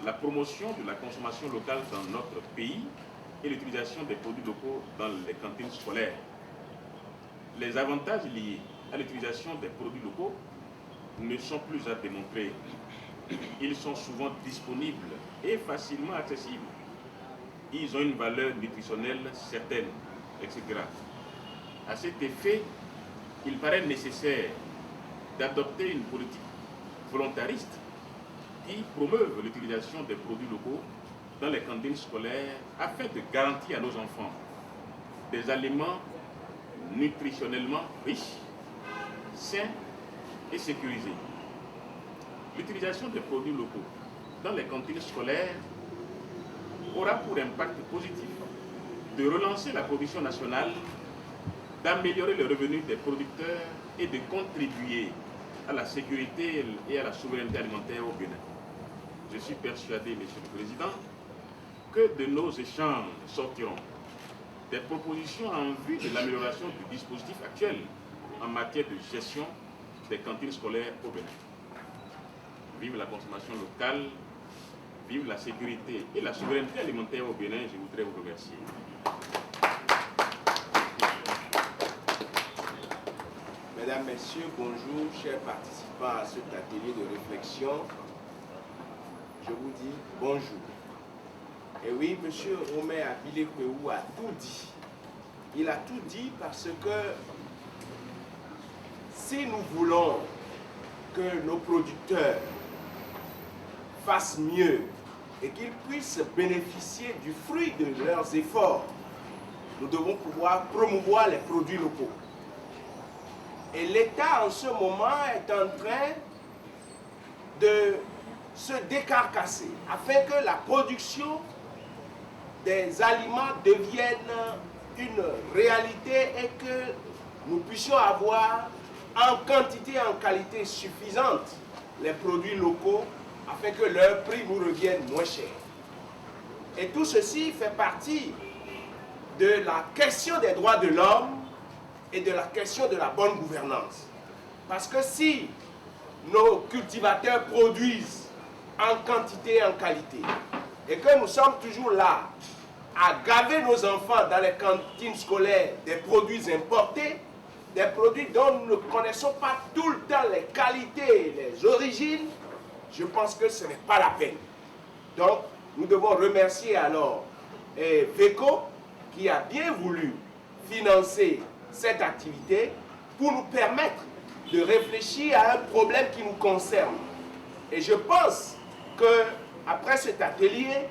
la promotion de la consommation locale dans notre pays et l'utilisation des produits locaux dans les cantines scolaires. Les avantages liés à l'utilisation des produits locaux ne sont plus à démontrer. Ils sont souvent disponibles et facilement accessibles. Ils ont une valeur nutritionnelle certaine, etc. À cet effet, il paraît nécessaire d'adopter une politique volontariste qui promeuve l'utilisation des produits locaux dans les cantines scolaires afin de garantir à nos enfants des aliments nutritionnellement riches, sains et sécurisés. L'utilisation des produits locaux dans les cantines scolaires aura pour impact positif de relancer la production nationale, d'améliorer le revenu des producteurs et de contribuer à la sécurité et à la souveraineté alimentaire au Bénin. Je suis persuadé, Monsieur le Président, que de nos échanges sortiront des propositions en vue de l'amélioration du dispositif actuel en matière de gestion des cantines scolaires au Bénin. Vive la consommation locale, vive la sécurité et la souveraineté alimentaire au Bénin. Je voudrais vous remercier. Mesdames, Messieurs, bonjour, chers participants à cet atelier de réflexion. Je vous dis bonjour. Et oui, M. Omer Abilé-Kwewu a tout dit. Il a tout dit parce que si nous voulons que nos producteurs fassent mieux et qu'ils puissent bénéficier du fruit de leurs efforts, nous devons pouvoir promouvoir les produits locaux. Et l'État, en ce moment, est en train de se décarcasser afin que la production des aliments devienne une réalité et que nous puissions avoir en quantité et en qualité suffisante les produits locaux afin que leur prix nous revienne moins cher. Et tout ceci fait partie de la question des droits de l'homme et de la question de la bonne gouvernance. Parce que si nos cultivateurs produisent en quantité et en qualité, et que nous sommes toujours là à gaver nos enfants dans les cantines scolaires des produits importés, des produits dont nous ne connaissons pas tout le temps les qualités et les origines, je pense que ce n'est pas la peine. Donc, nous devons remercier alors VECO qui a bien voulu financer cette activité pour nous permettre de réfléchir à un problème qui nous concerne. Et je pense que après cet atelier,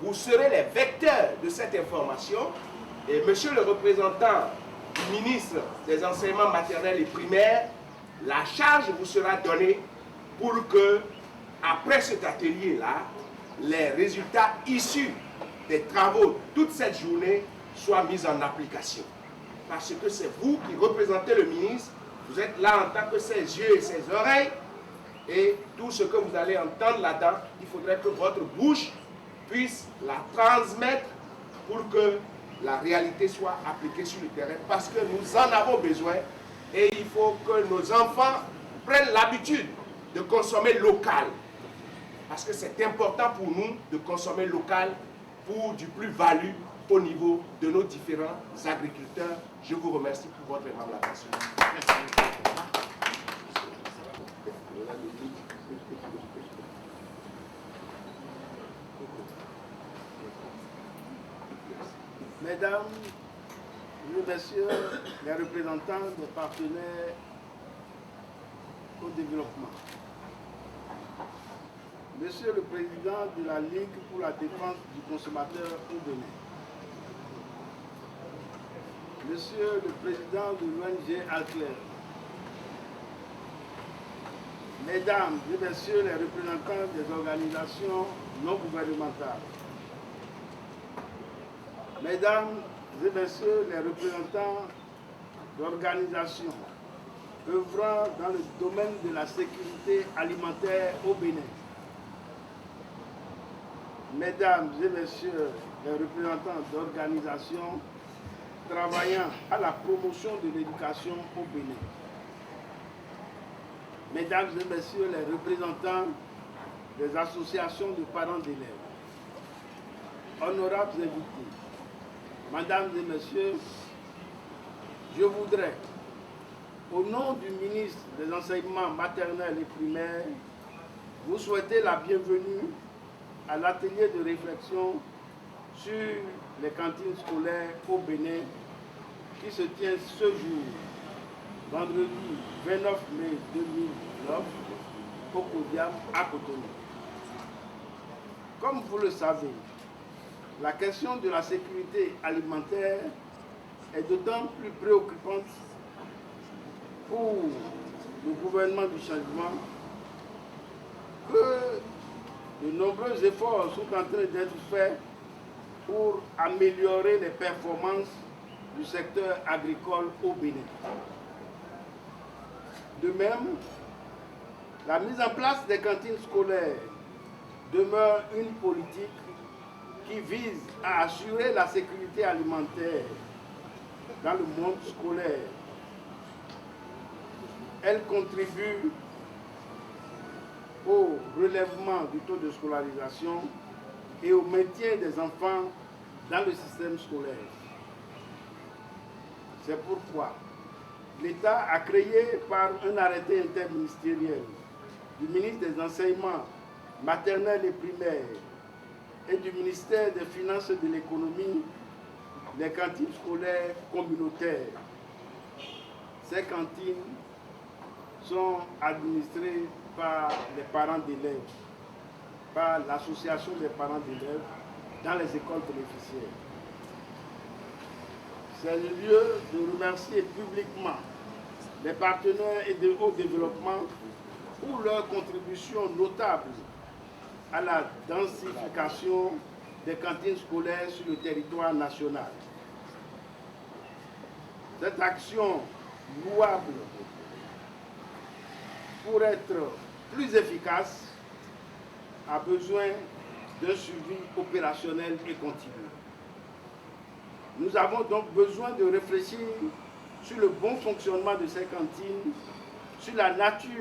vous serez les vecteurs de cette information. Et monsieur le représentant du ministre des enseignements maternels et primaires, la charge vous sera donnée pour que, après cet atelier-là, les résultats issus des travaux toute cette journée soient mis en application. Parce que c'est vous qui représentez le ministre, vous êtes là en tant que ses yeux et ses oreilles, et tout ce que vous allez entendre là-dedans, il faudrait que votre bouche puisse la transmettre pour que la réalité soit appliquée sur le terrain, parce que nous en avons besoin, et il faut que nos enfants prennent l'habitude de consommer local, parce que c'est important pour nous de consommer local pour du plus-value au niveau de nos différents agriculteurs. Je vous remercie pour votre aimable attention. Mesdames, Messieurs les représentants des partenaires au développement, Monsieur le Président de la Ligue pour la défense du consommateur au Bénin, Monsieur le Président de l'ONG Alclair, Mesdames et Messieurs les représentants des organisations non gouvernementales, Mesdames et Messieurs les représentants d'organisations œuvrant dans le domaine de la sécurité alimentaire au Bénin, Mesdames et Messieurs les représentants d'organisations travaillant à la promotion de l'éducation au Bénin, Mesdames et Messieurs les représentants des associations de parents d'élèves, honorables invités, Mesdames et Messieurs, je voudrais, au nom du ministre des Enseignements maternels et primaires, vous souhaiter la bienvenue à l'atelier de réflexion sur les cantines scolaires au Bénin qui se tient ce jour, vendredi 29 mai 2009, au Codiam à Cotonou. Comme vous le savez, la question de la sécurité alimentaire est d'autant plus préoccupante pour le gouvernement du changement que de nombreux efforts sont en train d'être faits pour améliorer les performances du secteur agricole au Bénin. De même, la mise en place des cantines scolaires demeure une politique qui vise à assurer la sécurité alimentaire dans le monde scolaire. Elle contribue au relèvement du taux de scolarisation et au maintien des enfants dans le système scolaire. C'est pourquoi l'État a créé par un arrêté interministériel du ministre des Enseignements maternels et primaires et du ministère des Finances et de l'Économie les cantines scolaires communautaires. Ces cantines sont administrées par les parents d'élèves, par l'association des parents d'élèves dans les écoles bénéficiaires. C'est le lieu de remercier publiquement les partenaires et de haut développement pour leur contribution notable à la densification des cantines scolaires sur le territoire national. Cette action louable, pour être plus efficace, a besoin d'un suivi opérationnel et continu. Nous avons donc besoin de réfléchir sur le bon fonctionnement de ces cantines, sur la nature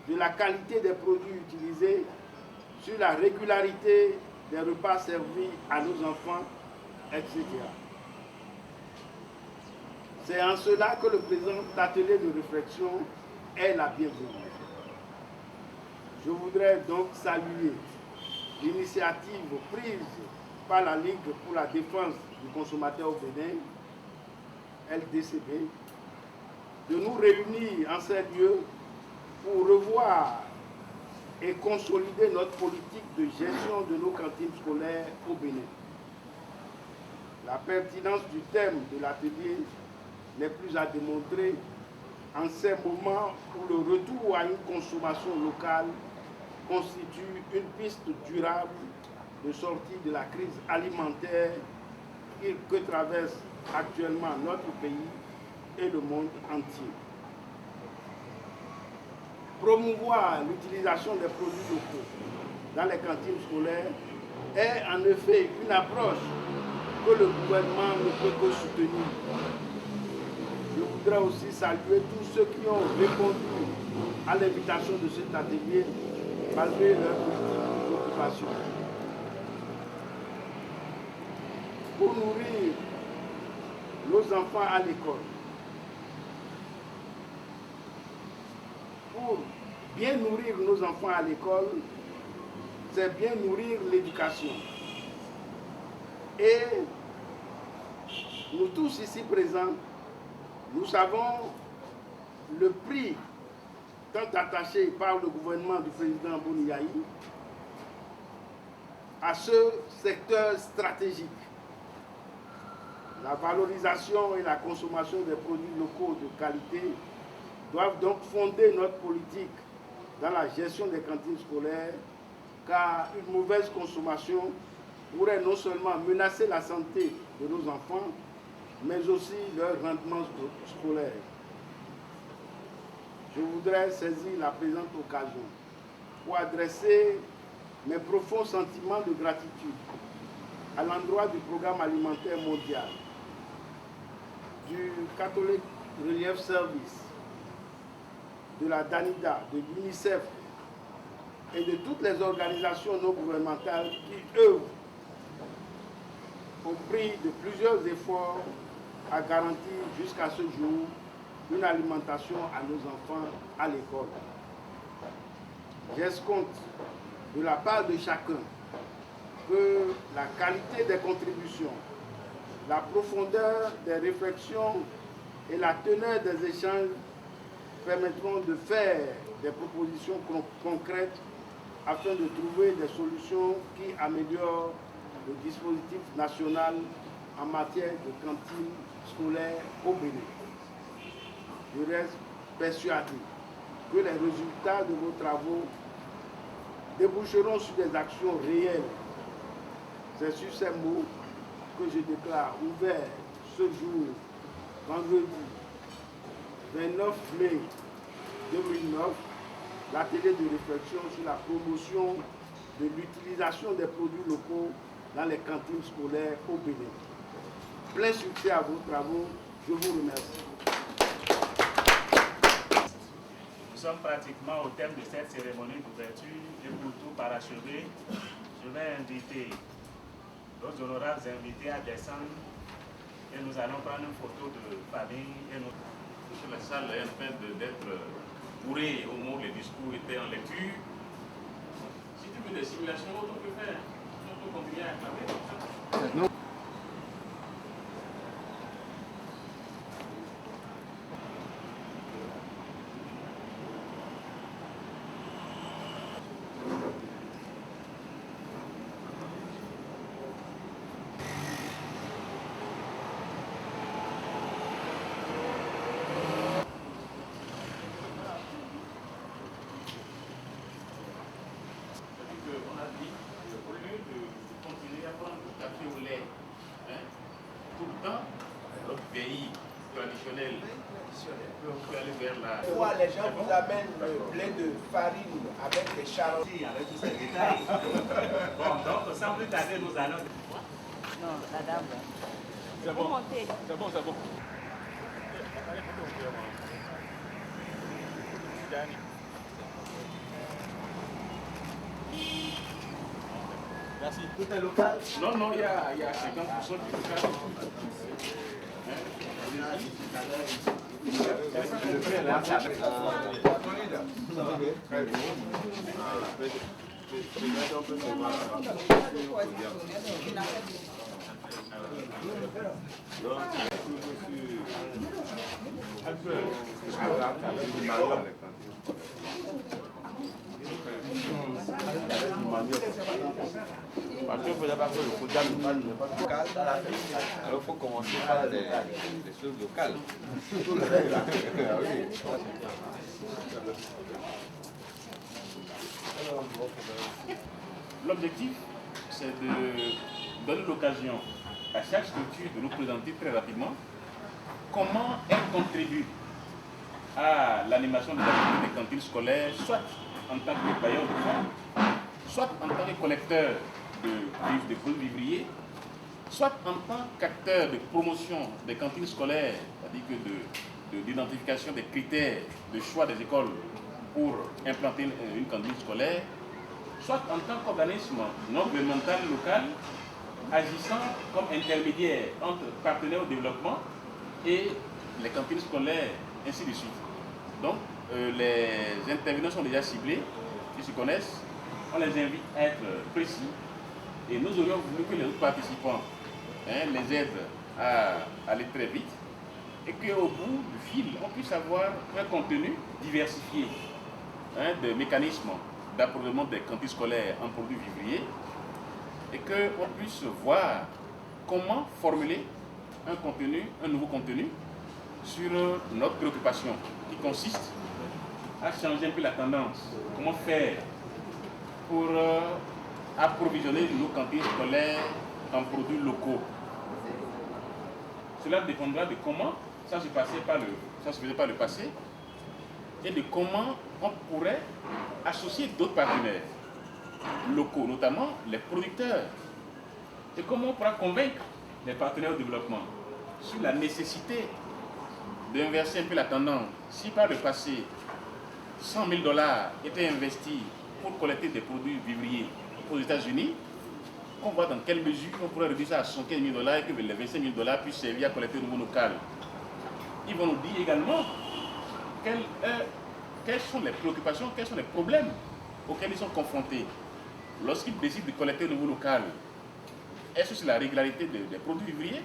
de la qualité des produits utilisés, sur la régularité des repas servis à nos enfants, etc. C'est en cela que le présent atelier de réflexion est la bienvenue. Je voudrais donc saluer l'initiative prise par la Ligue pour la défense du consommateur au Bénin, LDCB, de nous réunir en ces lieux pour revoir et consolider notre politique de gestion de nos cantines scolaires au Bénin. La pertinence du thème de l'atelier n'est plus à démontrer en ces moments où le retour à une consommation locale constitue une piste durable de sortie de la crise alimentaire que traverse actuellement notre pays et le monde entier. Promouvoir l'utilisation des produits locaux dans les cantines scolaires est en effet une approche que le gouvernement ne peut que soutenir. Je voudrais aussi saluer tous ceux qui ont répondu à l'invitation de cet atelier malgré leurs préoccupations. Pour nourrir nos enfants à l'école, pour bien nourrir nos enfants à l'école, c'est bien nourrir l'éducation. Et nous tous ici présents, nous savons le prix tant attaché par le gouvernement du président Bouniaï à ce secteur stratégique. La valorisation et la consommation des produits locaux de qualité doivent donc fonder notre politique dans la gestion des cantines scolaires, car une mauvaise consommation pourrait non seulement menacer la santé de nos enfants, mais aussi leur rendement scolaire. Je voudrais saisir la présente occasion pour adresser mes profonds sentiments de gratitude à l'endroit du Programme alimentaire mondial, du Catholic Relief Service, de la DANIDA, de l'UNICEF et de toutes les organisations non gouvernementales qui œuvrent au prix de plusieurs efforts à garantir jusqu'à ce jour une alimentation à nos enfants à l'école. J'escompte de la part de chacun que la qualité des contributions, la profondeur des réflexions et la teneur des échanges permettront de faire des propositions concrètes afin de trouver des solutions qui améliorent le dispositif national en matière de cantine scolaire au Bénin. Je reste persuadé que les résultats de vos travaux déboucheront sur des actions réelles. C'est sur ces mots que je déclare ouvert ce jour, vendredi 29 mai 2009, l'atelier de réflexion sur la promotion de l'utilisation des produits locaux dans les cantines scolaires au Bénin. Plein succès à vos travaux, je vous remercie. Nous sommes pratiquement au thème de cette cérémonie d'ouverture et pour tout parachever, je vais inviter nos honorables invités à descendre et nous allons prendre une photo de famille. La salle est en train d'être bourrée au moment où les discours étaient en lecture. Si tu veux des simulations, on peut faire. On peut continuer à acclamer comme ça. Pourquoi les gens vous amènent le blé de farine avec des charlottes? Avec tous ces détails. Bon, donc sans plus tarder, nous allons. Non, la dame. C'est bon. C'est bon, c'est bon. Merci. Tout est local? Non, non, il y a 50% du local. Parce qu'il ne faudrait pas que le Koudia local n'est pas local. Alors il faut commencer par les choses locales. L'objectif, c'est de donner l'occasion à chaque structure de nous présenter très rapidement comment elle contribue à l'animation des activités des cantines scolaires, soit en tant que bailleur de fonds, soit en tant que collecteur de produits vivriers, soit en tant qu'acteur de promotion des cantines scolaires, c'est-à-dire que d'identification des critères de choix des écoles pour implanter une cantine scolaire, soit en tant qu'organisme non gouvernemental local agissant comme intermédiaire entre partenaires au développement et les cantines scolaires, ainsi de suite. Donc, les intervenants sont déjà ciblés, ils se connaissent, on les invite à être précis et nous aurions voulu que les autres participants les aident à aller très vite et qu'au bout du fil, on puisse avoir un contenu diversifié de mécanismes d'approvisionnement des cantines scolaires en produits vivriers et qu'on puisse voir comment formuler un nouveau contenu sur notre préoccupation qui consiste à changer un peu la tendance. Comment faire pour approvisionner nos cantines scolaires en produits locaux. Cela dépendra de comment ça se faisait par le passé et de comment on pourrait associer d'autres partenaires locaux, notamment les producteurs. Et comment on pourra convaincre les partenaires au développement sur la nécessité d'inverser un peu la tendance. Si par le passé, $100 000 étaient investis pour collecter des produits vivriers aux États-Unis, on voit dans quelle mesure on pourrait réduire ça à 75 000 $ et que les 25 000 $ puissent servir à collecter au niveau local. Ils vont nous dire également quelles sont les préoccupations, quels sont les problèmes auxquels ils sont confrontés lorsqu'ils décident de collecter au niveau local. Est-ce que c'est la régularité des produits vivriers?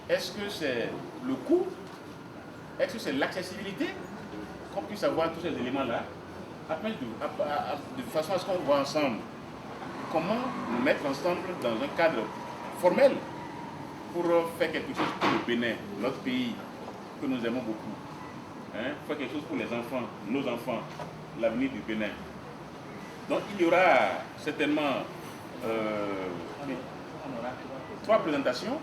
Est-ce que c'est le coût? Est-ce que c'est l'accessibilité? Qu'on puisse avoir tous ces éléments-là, de façon à ce qu'on voit ensemble comment nous mettre ensemble dans un cadre formel pour faire quelque chose pour le Bénin, notre pays que nous aimons beaucoup. Faire quelque chose pour les enfants, nos enfants, l'avenir du Bénin. Donc il y aura certainement 3 présentations.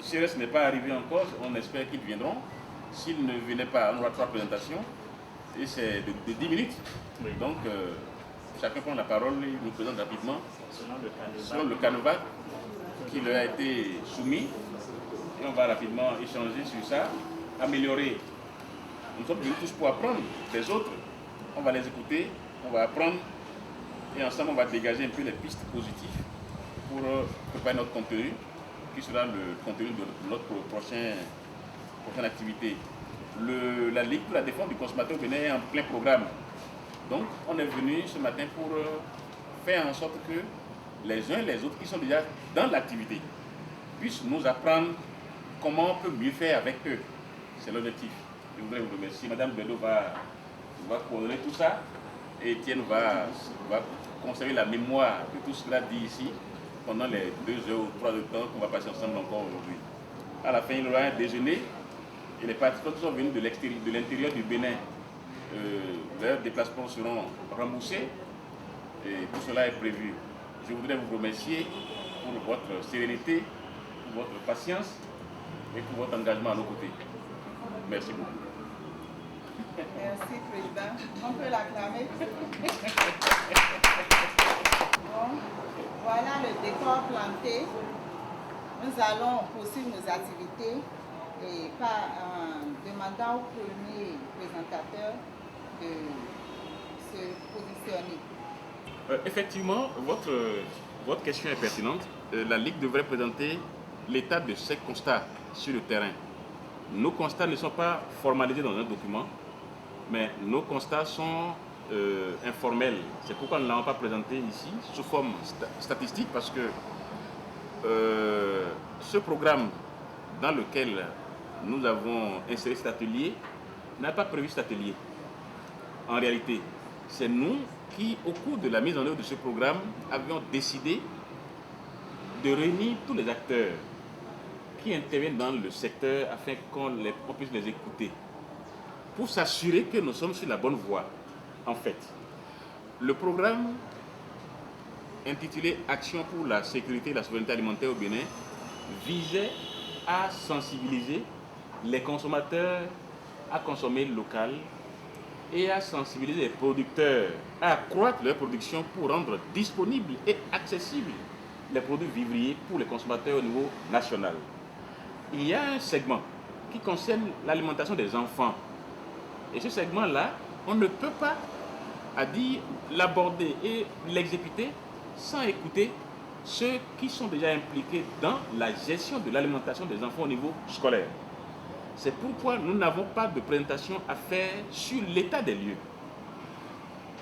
CRS n'est pas arrivé encore, on espère qu'ils viendront. S'ils ne venaient pas, on aura 3 présentations. Et c'est de 10 minutes. Oui. Donc chacun prend la parole et nous présente rapidement selon le canevas qui leur a été soumis. Et on va rapidement échanger sur ça, améliorer. Nous sommes venus tous pour apprendre des autres. On va les écouter, on va apprendre et ensemble on va dégager un peu les pistes positives pour préparer notre contenu, qui sera le contenu de notre prochaine activité. La Ligue pour la défense du consommateur au Bénin est en plein programme. Donc on est venu ce matin pour faire en sorte que les uns et les autres qui sont déjà dans l'activité puissent nous apprendre comment on peut mieux faire avec eux. C'est l'objectif. Je voudrais vous remercier. Madame Bedo va coordonner tout ça et Étienne va conserver la mémoire de tout ce qu'il a dit ici pendant les 2 heures ou 3 heures de temps qu'on va passer ensemble encore aujourd'hui. À la fin, il y aura un déjeuner et les participants qui sont venus de l'intérieur du Bénin, leurs déplacements seront remboursés et tout cela est prévu. Je voudrais vous remercier pour votre sérénité, pour votre patience et pour votre engagement à nos côtés. Merci beaucoup. Merci, Président. On peut l'acclamer. Bon, voilà le décor planté. Nous allons poursuivre nos activités et demandant au premier présentateur de se positionner. Effectivement, votre question est pertinente. La Ligue devrait présenter l'état de ses constats sur le terrain. Nos constats ne sont pas formalisés dans un document, mais nos constats sont informels. C'est pourquoi nous ne l'avons pas présenté ici sous forme statistique, parce que ce programme dans lequel nous avons inséré cet atelier n'a pas prévu cet atelier. En réalité, c'est nous qui, au cours de la mise en œuvre de ce programme, avions décidé de réunir tous les acteurs qui interviennent dans le secteur afin qu'on puisse les écouter, pour s'assurer que nous sommes sur la bonne voie. En fait, le programme intitulé Action pour la sécurité et la souveraineté alimentaire au Bénin visait à sensibiliser les consommateurs à consommer local et à sensibiliser les producteurs à accroître leur production pour rendre disponibles et accessibles les produits vivriers pour les consommateurs au niveau national. Il y a un segment qui concerne l'alimentation des enfants. Et ce segment-là, on ne peut pas, à dire, l'aborder et l'exécuter sans écouter ceux qui sont déjà impliqués dans la gestion de l'alimentation des enfants au niveau scolaire. C'est pourquoi nous n'avons pas de présentation à faire sur l'état des lieux.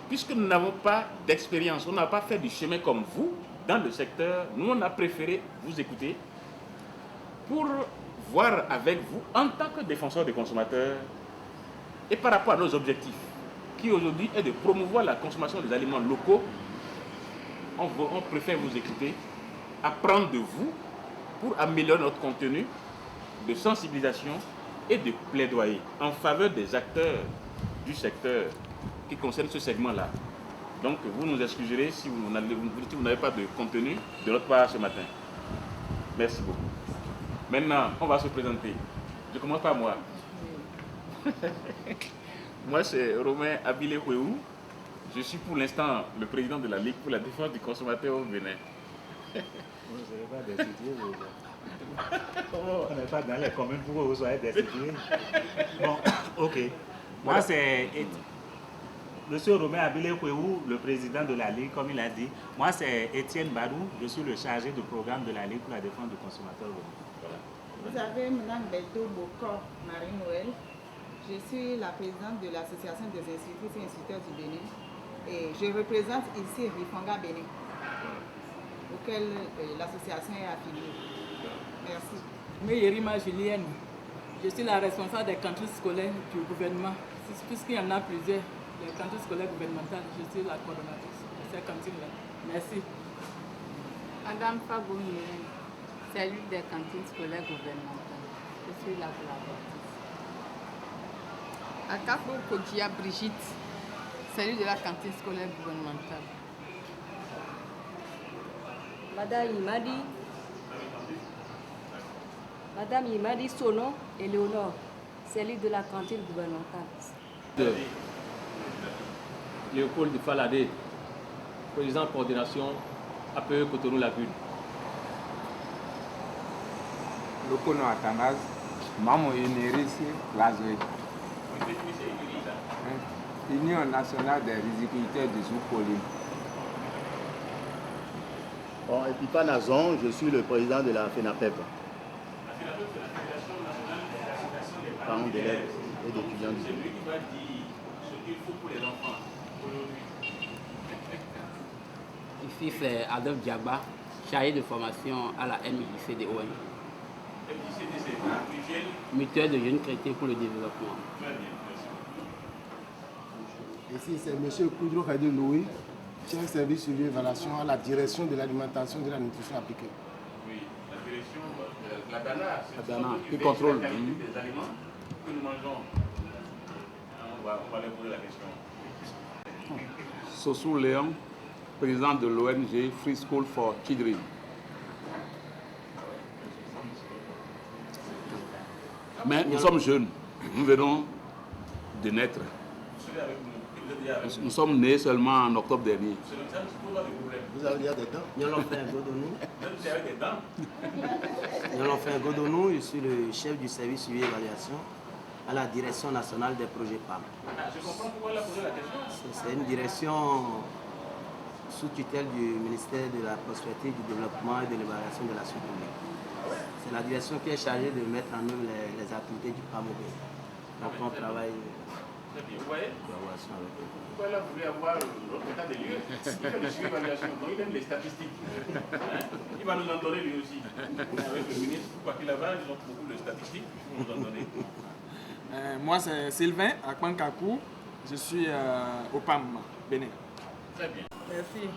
Puisque nous n'avons pas d'expérience, on n'a pas fait du chemin comme vous dans le secteur, nous on a préféré vous écouter pour voir avec vous en tant que défenseur des consommateurs et par rapport à nos objectifs, qui aujourd'hui est de promouvoir la consommation des aliments locaux. On préfère vous écouter, apprendre de vous pour améliorer notre contenu de sensibilisation et de plaidoyer en faveur des acteurs du secteur qui concerne ce segment-là. Donc vous nous excuserez si vous n'avez pas de contenu de notre part ce matin. Merci beaucoup. Maintenant, on va se présenter. Je commence par moi. Moi, c'est Romain Abile-Houéou. Je suis pour l'instant le président de la Ligue pour la défense du consommateur au Bénin. Vous n'avez pas destitué, on n'est pas dans les communes pour que vous soyez destitué. Bon, ok. Moi, c'est Monsieur Romain Abilé-Kouéhou, le président de la Ligue, comme il a dit. Moi, c'est Étienne Barou, je suis le chargé de programme de la Ligue pour la défense du consommateur. Voilà. Vous avez Mme Belto Bokor Marie-Noël. Je suis la présidente de l'association des institutrices et instituteurs du Bénin. Et je représente ici Rifanga Bénin, auquel l'association est affiliée. Merci. Yerima Julienne, je suis la responsable des cantines scolaires du gouvernement. Puisqu'il y en a plusieurs, les cantines scolaires gouvernementales, je suis la coordonnatrice de ces cantines-là. Merci. Madame Fabou Mien, cellule des cantines scolaires gouvernementales. Je suis la collaboratrice. Akafo Kodjia Brigitte, cellule de la cantine scolaire gouvernementale. Madame Imadi Sono et Léonore, cellule de la cantine gouvernementale. Léopold Faladé, président de coordination APE Cotonou-Lagune. Lokono Athanase, Mamo Yenerisi Lazoé. Union nationale des riziculteurs du Sous-Colline. Bon, et puis Panazon, je suis le président de la FENAPEP. Parents d'élèves et d'étudiants du Bénin. Qui va dire ce qu'il faut pour les enfants aujourd'hui. Ici, c'est Adolphe Diaba, chargé de formation à la MJC de OM. MJC, c'est mutuelle de jeunes chrétiens pour le développement. Très bien, merci. Ici, c'est M. Koudrou Khadou Louis, chef service suivi évaluation à la direction de l'alimentation et de la nutrition appliquée. Oui, la direction, la DANA, c'est qui contrôle la qualité des aliments que nous mangeons. On va leur poser la question. Sossou Léon, président de l'ONG Free School for Children. Mais nous sommes jeunes, nous venons de naître. Nous sommes nés seulement en octobre dernier. Vous avez déjà des dents? Nyolofin Godonou, je suis le chef du service suivi évaluation à la direction nationale des projets PAM. Je comprends pourquoi elle a posé la question. C'est une direction sous tutelle du ministère de la Prospérité, du Développement et de l'Évaluation de l'action publique. C'est la direction qui est chargée de mettre en œuvre les activités du PAM au Bénin. Donc on travaille. Très bien, vous voyez pourquoi elle a voulu avoir notre état des lieux? Il fait le suivi évaluation, donc il aime les statistiques. Il va nous en donner lui aussi. Avec le ministre, quoi qu'il avait, ils ont beaucoup de statistiques pour nous en donner. Moi, c'est Sylvain Akpankakou. Je suis au PAM, Bénin. Très bien. Merci.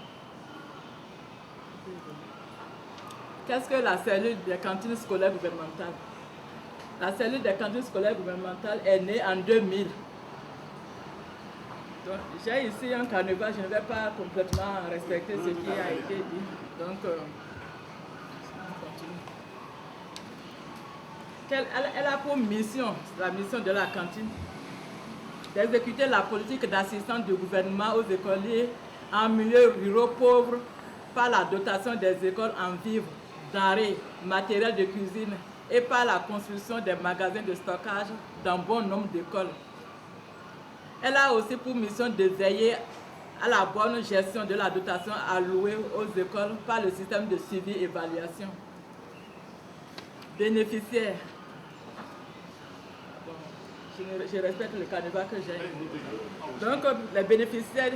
Qu'est-ce que la cellule des cantines scolaires gouvernementales? La cellule des cantines scolaires gouvernementales est née en 2000. J'ai ici un carnaval, je ne vais pas complètement respecter ce qui a été dit. Donc, on continue. Elle a pour mission, la mission de la cantine, d'exécuter la politique d'assistance du gouvernement aux écoliers en milieu ruraux pauvres par la dotation des écoles en vivres, denrées, matériel de cuisine et par la construction des magasins de stockage dans bon nombre d'écoles. Elle a aussi pour mission de veiller à la bonne gestion de la dotation allouée aux écoles par le système de suivi et évaluation. Bénéficiaires. Bon, je respecte le carnaval que j'ai. Donc, les bénéficiaires,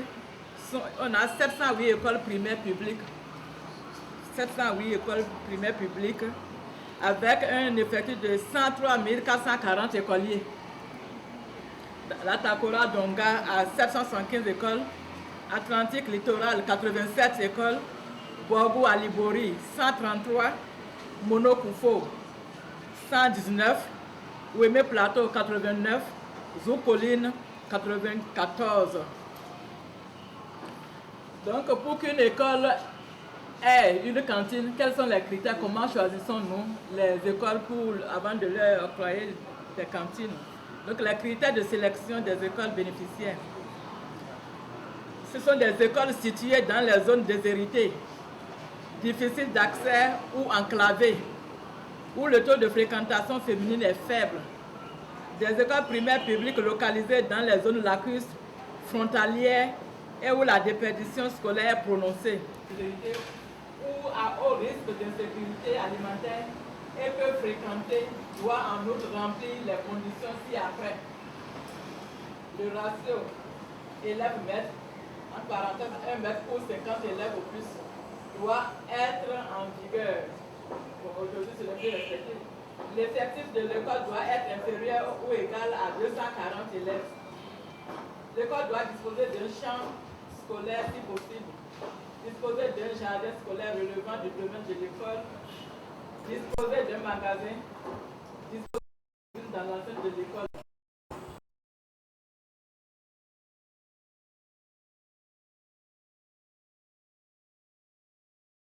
on a 708 écoles primaires publiques. 708 écoles primaires publiques avec un effectif de 103 440 écoliers. La Takora Donga a 775 écoles, Atlantique Littoral 87 écoles, Boagou Alibori 133, Monokufo 119, Ouémé Plateau 89, Zoukoline 94. Donc pour qu'une école ait une cantine, quels sont les critères? Comment choisissons-nous les écoles avant de leur octroyer des cantines? Donc les critères de sélection des écoles bénéficiaires. Ce sont des écoles situées dans les zones déshéritées, difficiles d'accès ou enclavées, où le taux de fréquentation féminine est faible. Des écoles primaires publiques localisées dans les zones lacustres, frontalière et où la déperdition scolaire est prononcée, ou à haut risque d'insécurité alimentaire et peut fréquenter, doit en outre remplir les conditions ci-après. Le ratio élève-mètre, en parenthèse 1 mètre pour 50 élèves au plus, doit être en vigueur. Bon, aujourd'hui, c'est le plus respecté. L'effectif de l'école doit être inférieur ou égal à 240 élèves. L'école doit disposer d'un champ scolaire si possible, disposer d'un jardin scolaire relevant du domaine de l'école, disposer d'un magasin,